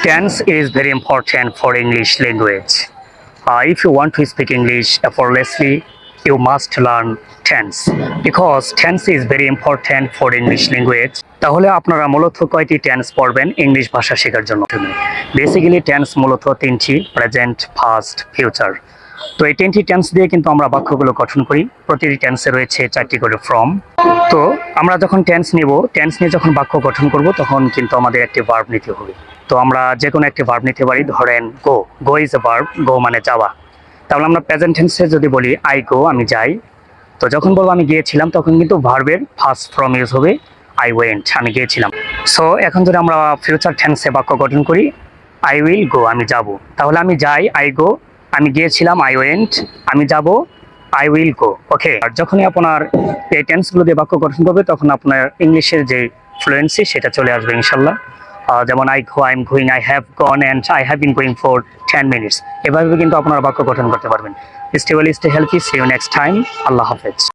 Tense is very important for English language. If you want to speak English effortlessly, you must learn tense because tense is very important for English language. তাহলে আপনারা মূলত কয়টি tense পড়বেন English ভাষা শেখার জন্য? Basically tense মূলত তিনটি: প্রেজেন্ট, পাস্ট, ফিউচার। তো এই তিনটি টেন্স দিয়ে কিন্তু আমরা বাক্যগুলো গঠন করি। প্রতিটি টেন্সে রয়েছে 4টি করে ফর্ম। তো আমরা যখন টেন্স নিব, টেন্স নিয়ে যখন বাক্য গঠন করব, তখন কিন্তু আমাদের একটি ভার্ব নিতে হবে। তো আমরা যে কোনো একটি ভার্ব নিতে পারি। ধরেন গো, গো ইজ এ ভার্ব, গো মানে যাওয়া। তাহলে আমরা প্রেজেন্ট টেন্সে যদি বলি আই গো, আমি যাই, তো যখন বলবো আমি গিয়েছিলাম, তখন কিন্তু ভার্বের ফার্স্ট ফর্ম ইউজ হবে আই ওয়েন্ট, আমি গিয়েছিলাম। সো এখন যদি আমরা ফিউচার টেন্সে বাক্য গঠন করি, আই উইল গো, আমি যাব। তাহলে আমি যাই, আই গো, আমি গিয়েছিলাম, আই ওয়েন্ট, আমি যাব, আই উইল গো। ওকে, আর যখনই আপনার এই টেন্সগুলো দিয়ে বাক্য গঠন করবে, তখন আপনার ইংলিশের যে ফ্লুয়েন্সি সেটা চলে আসবে ইনশাল্লাহ। যেমন I go, I am going, I have gone and I have been going for 10 minutes. এভাবে কিন্তু আপনারা বাক্য গঠন করতে পারবেন। Stay well, stay healthy, see you next time. আল্লাহ হাফেজ।